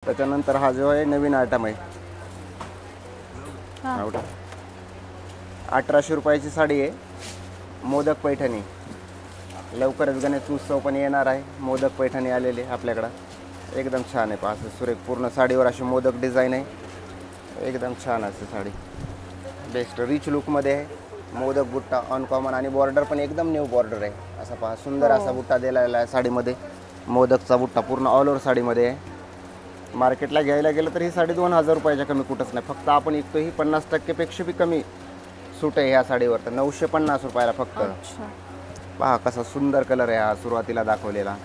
त्याच्यानंतर हा जो आहे नवीन आयटम आहे, हां 1800 रुपयाची साडी आहे, मोदक पैठणी. लवकरच गणेश उत्सव पण येणार आहे. मोदक पैठणी आलेली आपल्याकडं, एकदम छान आहे. पहा सुरेख पूर्ण साडीवर अशी मोदक डिझाईन आहे, एकदम छान असते साडी. बेस्ट रिच लुकमध्ये आहे. मोदक बुट्टा अनकॉमन आणि बॉर्डर पण एकदम न्यू बॉर्डर आहे. असा पहा सुंदर असा बुट्टा दिलेला आहे साडीमध्ये. मोदकचा बुट्टा पूर्ण ऑल ओव्हर साडीमध्ये आहे. मार्केटला घ्यायला गेलं तर ही साडी 2000 रुपयाच्या कमी कुठंच नाही. फक्त आपण विकतो ही 50% पेक्षा बी कमी सूट आहे ह्या साडीवर. तर 950 रुपयाला फक्त. पहा कसा सुंदर कलर आहे हा सुरुवातीला दाखवलेला.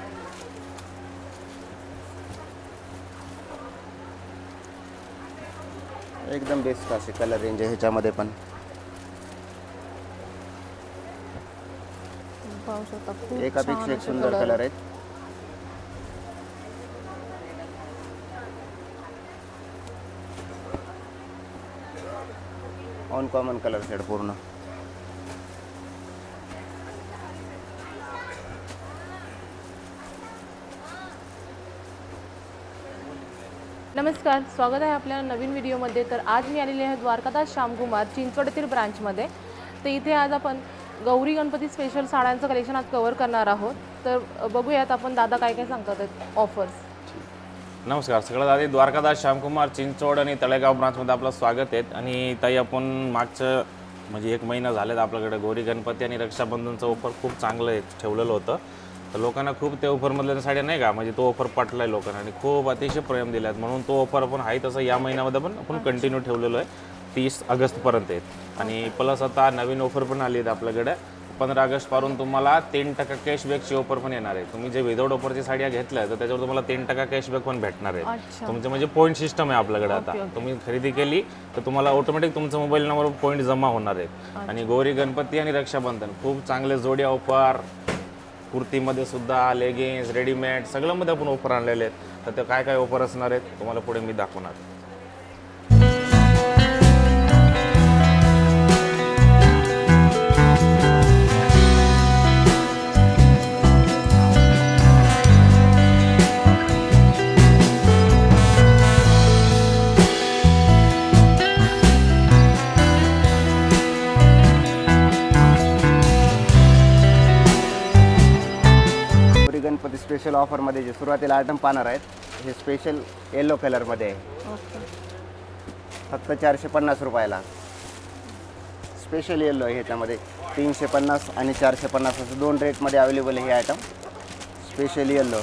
एकदम बेस्ट असे कलर रेंज आहे ह्याच्यामध्ये पण. एकापेक्षा एक सुंदर कलर आहेत. अनकॉमन कलर शेड पूर्ण. नमस्कार, स्वागत आहे आपल्या नवीन व्हिडिओमध्ये. तर आज मी आलेली आहे द्वारकादास श्यामकुमार चिंचवडतील ब्रांचमध्ये. तर इथे आज आपण गौरी गणपती स्पेशल साड्यांचं कलेक्शन आज कव्हर करणार आहोत. तर बघूयात आपण दादा काय काय सांगतात ऑफर्स. नमस्कार, सगळं आधी द्वारकादास श्यामकुमार चिंचवड आणि तळेगाव ब्रांचमध्ये आपलं स्वागत आहे. आणि ताई आपण मागचं म्हणजे 1 महिना झालेत आपल्याकडे गौरी गणपती आणि रक्षाबंधनचं ऑफर खूप चांगलं आहे ठेवलेलं होतं. तर लोकांना खूप ते ऑफरमधल्या साड्या नाही का, म्हणजे तो ऑफर पटला आहे लोकांना आणि खूप अतिशय प्रेम दिला आहे. म्हणून तो ऑफर आपण आहे तसं या महिन्यामध्ये पण आपण कंटिन्यू ठेवलेलो आहे. 30 ऑगस्टपर्यंत आहेत. आणि प्लस आता नवीन ऑफर पण आली आहेत आपल्याकडे. 15 ऑगस्टपासून तुम्हाला 3% कॅशबॅकची ऑफर पण येणार आहे. तुम्ही जे विदाउट ऑफरची साड्या घेतल्या तर त्याच्यावर तुम्हाला 3% कॅशबॅक पण भेटणार आहे. तुमचे म्हणजे पॉईंट सिस्टम आहे आपल्याकडे. आता तुम्ही खरेदी केली तर तुम्हाला ऑटोमॅटिक तुमचा मोबाईल नंबर पॉईंट जमा होणार आहेत. आणि गौरी गणपती आणि रक्षाबंधन खूप चांगले जोड्या ऑफर, कुर्तीमध्ये सुद्धा, लेगिन्स, रेडीमेड सगळ्यामध्ये आपण ऑफर आणलेले आहेत. तर ते काय काय ऑफर असणार आहेत तुम्हाला पुढे मी दाखवणार. गणपती स्पेशल ऑफरमध्ये जे सुरुवातीला आयटम पाहणार आहेत हे स्पेशल येलो कलरमध्ये आहे. फक्त 450 रुपयाला स्पेशल येलो आहे. ह्याच्यामध्ये 350 आणि 450 असं 2 रेटमध्ये अवेलेबल आहे हे आयटम. Special yellow.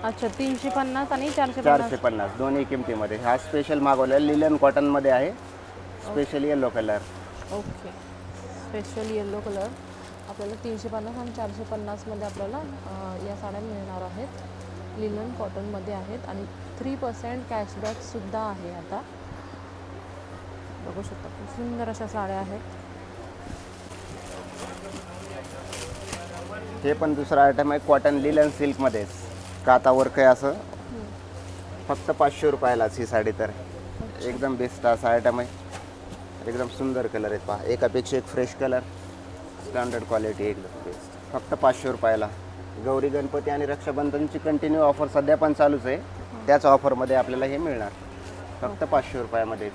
अच्छा, 350 आणि 450 दोन्ही किमतीमध्ये. हा स्पेशल मागवलेला लिलन कॉटनमध्ये आहे. Special yellow colour. Okay, special yellow colour आपल्याला 350 आणि 450 मध्ये आपल्याला या साड्या मिळणार आहेत. लिनन कॉटनमध्ये आहेत आणि 3% कॅशबॅक सुद्धा आहे. आता बघू शकता खूप सुंदर अशा साड्या आहेत. हे पण दुसरा आयटम आहे कॉटन लिलन सिल्कमध्येच. काता वर्क आहे असं. फक्त 500 रुपयालाच ही साडी. तर एकदम बेस्ट असा आयटम आहे. एकदम सुंदर कलर आहेत. पहा एकापेक्षा एक फ्रेश कलर, स्टँडर्ड क्वालिटी एकदम बेस्ट. फक्त 500 रुपयाला. गौरी गणपती आणि रक्षाबंधनची कंटिन्यू ऑफर सध्या पण चालूच आहे. त्याच ऑफरमध्ये आपल्याला हे मिळणार फक्त 500 रुपयामध्येच.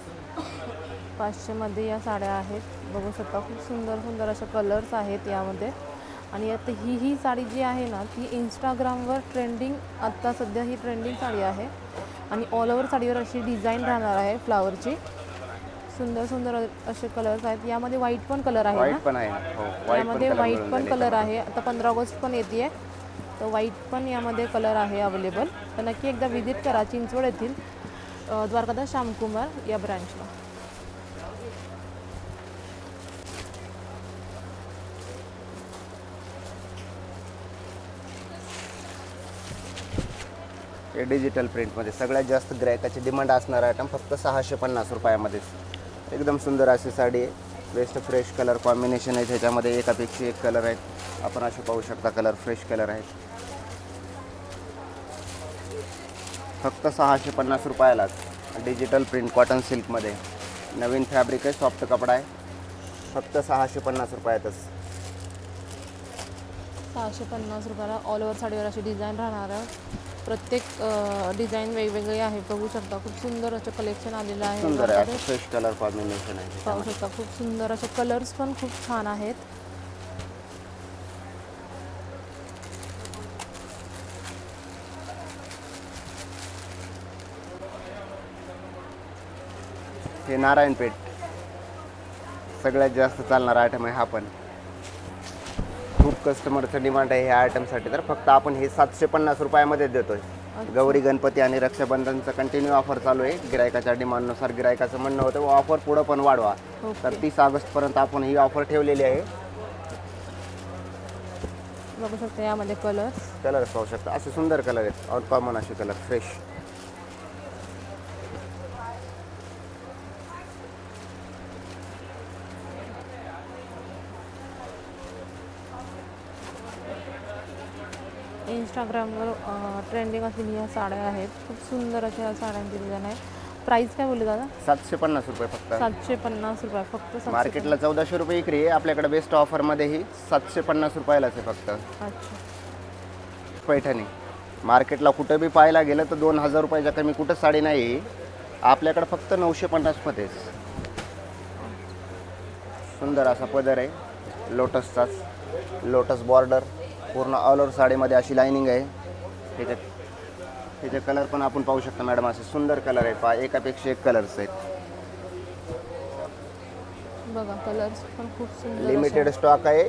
500 मध्ये या साड्या आहेत. बघू शकता खूप सुंदर सुंदर अशा कलर्स आहेत यामध्ये. आणि आता ही साडी जी आहे ना ती इंस्टाग्रामवर ट्रेंडिंग, आत्ता सध्या ही ट्रेंडिंग साडी आहे. आणि ऑल ओव्हर साडीवर अशी डिझाईन राहणार आहे फ्लावरची. सुंदर सुंदर असे कलर्स आहेत. यामध्ये व्हाईट पण कलर आहे. व्हाईट पण आहे. हो, यामध्ये व्हाईट पण कलर आहे. आता 15 ऑगस्ट पण येते, तर व्हाईट पण यामध्ये कलर आहे अवेलेबल. तर नक्की एकदा व्हिजिट करा चिंचवड येथील द्वारकादास श्यामकुमार या ब्रँचला. हे डिजिटल प्रिंटमध्ये सगळ्यात जास्त ग्राहकाची डिमांड असणारा आयटम फक्त 650 रुपयामध्येच. एकदम सुंदर अशी साडी आहे. बेस्ट फ्रेश कलर कॉम्बिनेशन आहे त्याच्यामध्ये. एकापेक्षा एक कलर आहेत. आपण असे पाहू शकता कलर फ्रेश कलर आहेत. फक्त 650 रुपयालाच. डिजिटल प्रिंट कॉटन सिल्कमध्ये नवीन फॅब्रिक आहे, सॉफ्ट कपडा आहे. फक्त 650 रुपयातच. 650 रुपयाला ऑल ओव्हर साडीवर अशी डिझाईन राहणार आहे. प्रत्येक डिझाईन वेगवेगळे आहे. बघू शकता खूप सुंदर असं कलेक्शन आलेलं आहे. सुंदर आहे, असं फ्रेश कलर कॉम्बिनेशन आहे. पाहू शकता खूप सुंदर असे कलर्स पण खूप छान आहेत. हे नारायणपेठ सगळ्यात जास्त चालणारा आयटम आहे हा पण. खूप कस्टमरचं डिमांड आहे ह्या आयटमसाठी. तर फक्त आपण हे 750 रुपयामध्ये देतोय. गौरी गणपती आणि रक्षाबंधनचं कंटिन्यू ऑफर चालू आहे. गिरायकाच्या डिमांडनुसार गिरायकाचं म्हणणं होतं ऑफर पुढं पण वाढवा. तर 30 ऑगस्टपर्यंत आपण ही ऑफर ठेवलेली आहे. बघू शकता यामध्ये कलर्स पाहू शकता, असे सुंदर कलर आहेत. ऑल कॉमन असे कलर फ्रेश. इंस्टाग्रामवर ट्रेंडिंग असलेली ह्या साड्या आहेत. खूप सुंदर अशा ह्या साड्यांची डिझाईन आहे. प्राइस काय बोलले दादा? 750 रुपये फक्त. 750 रुपये फक्त. मार्केटला 1400 रुपये विक्री आहे. आपल्याकडे बेस्ट ऑफरमध्ये ही 750 रुपयालाच आहे फक्त. अच्छा. पैठणी मार्केटला कुठं बी पाहायला गेलं तर 2000 रुपयाच्या कमी कुठं साडी नाही. आपल्याकडे फक्त 950 मध्येच. सुंदर असा पदर आहे लोटसचाच. लोटस बॉर्डर पूर्ण ऑल ओव्हर साडीमध्ये अशी लाइनिंग आहे. त्याचे कलर पण आपण पाहू शकता मॅडम, असे सुंदर कलर आहेत. पहा, एकापेक्षा एक कलर्स आहेत. बघा कलर्स पण खूप सुंदर. लिमिटेड स्टॉक आहे.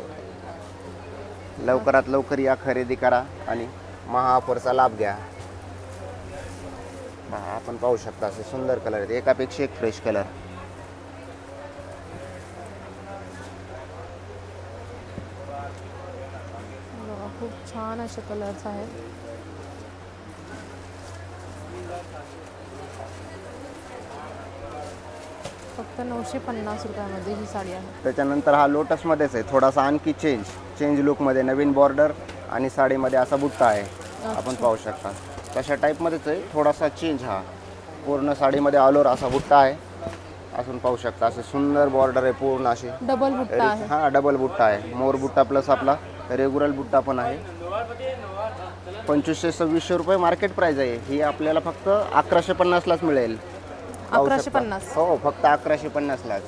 लवकरात लवकर या, खरेदी करा आणि महाऑफरचा लाभ घ्या. आपण पाहू शकता असे सुंदर कलर आहेत. एकापेक्षा एक फ्रेश कलर. खूप छान असे कलर्स आहेत. फक्त 950 रुपयामध्ये ही साडी आहे. त्याच्यानंतर हा लोटसमध्येच आहे. थोडासा आणखी चेंज लुकमध्ये नवीन बॉर्डर आणि साडीमध्ये असा बुट्टा आहे. आपण पाहू शकता तशा टाईपमध्येच आहे. थोडासा चेंज. हा पूर्ण साडीमध्ये ऑल ओव्हर असा बुट्टा आहे. असून पाहू शकता असे सुंदर बॉर्डर आहे. पूर्ण असे डबल बुट्टा आहे. हा डबल बुट्टा आहे. मोर बुट्टा प्लस आपला रेग्युलर बुट्टा पण आहे. 2500-2600 रुपये मार्केट प्राइस आहे. ही आपल्याला फक्त 1150लाच मिळेल. 1150. हो, फक्त 1150लाच.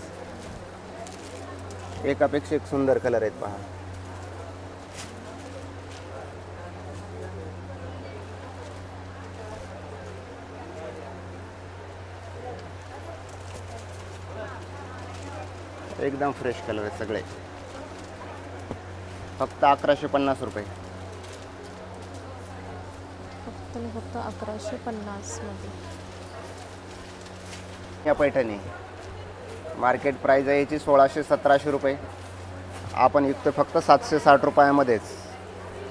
एकापेक्षा एक सुंदर कलर आहेत. पहा, एकदम फ्रेश कलर आहेत सगळे. फक्त 1150 रुपये. फक्त 1150 मध्ये या पैठणी मार्केट प्राइस आहे याची 1600-1700 रुपये. आपण विकतो फक्त 760 रुपयामध्येच.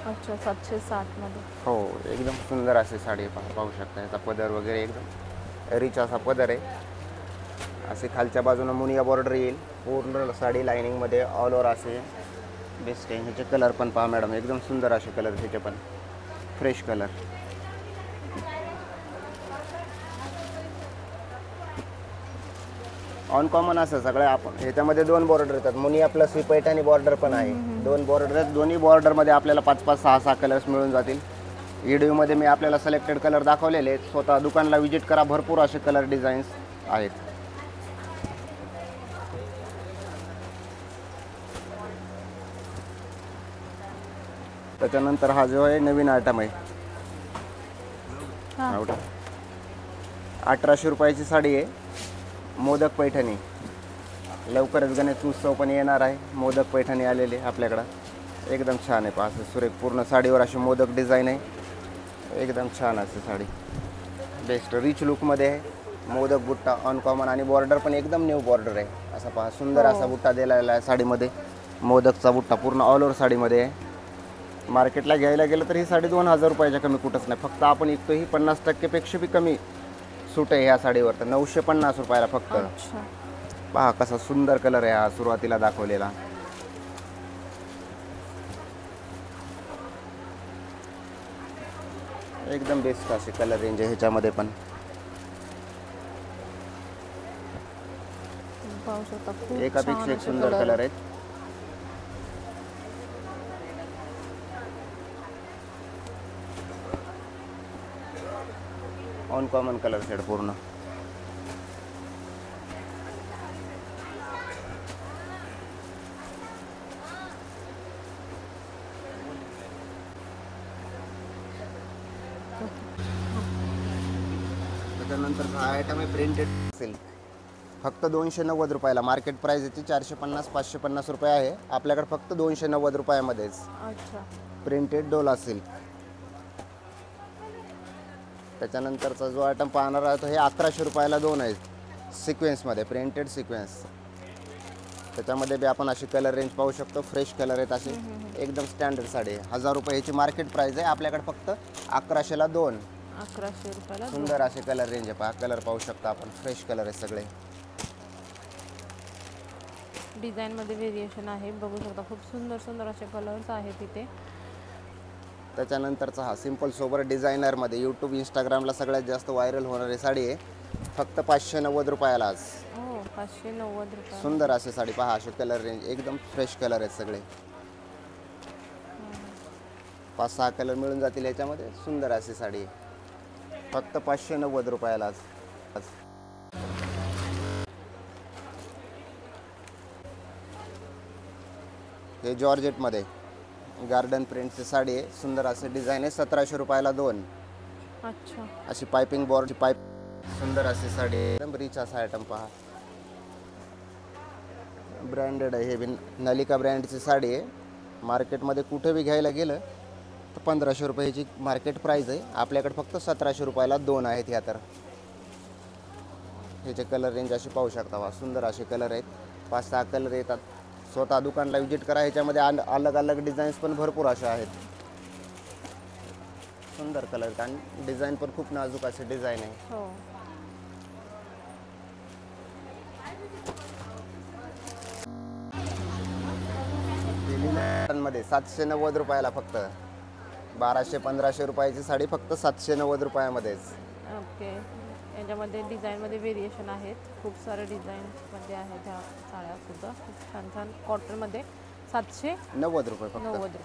अच्छा, 760 मध्ये. हो, एकदम सुंदर अशी साडी पाहू शकता. याचा पदर वगैरे एकदम रिच असा पदर आहे. असे खालच्या बाजूने मुनिया बॉर्डर येईल. पूर्ण साडी लाइनिंगमध्ये ऑल ओव्हर असे बेस्ट आहे. ह्याचे कलर पण पहा मॅडम, एकदम सुंदर असे कलर. ह्याचे पण फ्रेश कलर. ऑन कॉमन असं सगळं. आपण ह्याच्यामध्ये 2 बॉर्डर येतात. मुनिया प्लस ही पैठणी बॉर्डर पण आहे. 2 बॉर्डर आहेत. दोन्ही बॉर्डरमध्ये आपल्याला 5-5, 6-6 कलर्स मिळून जातील. व्हिडिओमध्ये मी आपल्याला सिलेक्टेड कलर दाखवलेले आहेत. स्वतः दुकानला व्हिजिट करा. भरपूर असे कलर डिझाईन्स आहेत. त्याच्यानंतर हा जो आहे नवीन आयटम आहे. 1800 रुपयाची साडी आहे. मोदक पैठणी. लवकरच गणेश उत्सव पण येणार आहे. मोदक पैठणी आलेली आपल्याकडं. एकदम छान आहे. पाच सुरेख पूर्ण साडीवर अशी मोदक डिझाईन आहे. एकदम छान असे साडी. बेस्ट रिच लुकमध्ये आहे. मोदक बुट्टा अनकॉमन आणि बॉर्डर पण एकदम न्यू बॉर्डर आहे. असा पहा सुंदर असा बुट्टा दिलेला आहे साडीमध्ये. मोदकचा बुट्टा पूर्ण ऑल ओव्हर साडीमध्ये आहे. मार्केटला घ्यायला गेलं तर ही साडी 2000 रुपयाच्या कमी कुठंच नाही. फक्त आपण विकतो ही 50% बी कमी सूट आहे ह्या साडीवर. तर 950 रुपयाला फक्त. पहा कसा सुंदर कलर आहे हा सुरुवातीला दाखवलेला. एकदम बेस्ट असे कलर रेंज आहे ह्याच्यामध्ये पण. एकापेक्षा एक सुंदर कलर आहेत. अनकॉमन कलर शेड पूर्ण. त्याच्यानंतर हा आयटम आहे प्रिंटेड सिल्क. फक्त 290 रुपयाला. मार्केट प्राइस याची 450-550 रुपये आहे. आपल्याकडे फक्त 290 रुपयामध्येच अच्छा. Printed Dola silk. त्याच्यानंतरचा जो आयटम पाहणार आहे तो हे 1100 रुपयाला 2 आहेत सिक्वेन्समध्ये, प्रिंटेड सिक्वेन्स. त्याच्यामध्ये बी आपण अशी कलर रेंज पाहू शकतो. फ्रेश कलर आहेत असे, एकदम स्टँडर्ड साडी आहे. 1000 रुपये ह्याची मार्केट प्राइस आहे. आपल्याकडे फक्त 1100ला 2. 1100 रुपयाला सुंदर असे कलर रेंज आहे. पहा कलर पाहू शकता आपण, फ्रेश कलर आहे सगळे. डिझाईनमध्ये व्हेरिएशन आहे, बघू शकता. खूप सुंदर सुंदर असे कलर्स आहेत इथे. त्याच्यानंतरचा हा सिंपल सोबर डिझायनरमध्ये यूट्यूब इंस्टाग्रामला सगळ्यात जास्त व्हायरल होणारी साडी आहे. फक्त 590 रुपयाला आज. हो, 590 रुपये. सुंदर असे साडी पहा, असे कलर रेंज एकदम फ्रेश कलर आहेत सगळे. 5-6 कलर मिळून जातील याच्यामध्ये. सुंदर अशी साडी फक्त 590 रुपयाला आज. हे जॉर्जेटमध्ये गार्डन प्रिंटची साडी आहे. सुंदर असे डिझाईन आहे. 1700 रुपयाला 2. अच्छा. अशी पायपिंग बोर्डची पाईप. सुंदर अशी साडी आहे. एकदम रिच असा आयटम पहा. ब्रँडेड आहे. हे नलिका ब्रँडची साडी आहे. मार्केटमध्ये कुठे बी घ्यायला गेलं तर 1500 रुपयाची मार्केट प्राईस आहे. आपल्याकडे फक्त 1700 रुपयाला 2 आहेत ह्या. तर ह्याचे कलर रेंज अशी पाहू शकता. वा सुंदर असे कलर आहेत. 5-6 कलर येतात. स्वतः दुकानला व्हिजिट करा. ह्याच्यामध्ये अलग अलग डिझाईन्स पण भरपूर अशा आहेत. सुंदर कलर आणि डिझाईन पण खूप नाजूक असे डिझाईन आहे. हो. मध्ये 790 रुपयाला फक्त. 1200-1500 रुपयाची साडी फक्त 790 रुपयामध्येच. ओके. याच्यामध्ये डिझाईनमध्ये व्हेरिएशन आहेत. खूप सारे डिझाईन्समध्ये आहेत ह्या साड्या सुद्धा. खूप छान छान कॉटनमध्ये. 790 रुपये फक्त. रुपयामध्ये.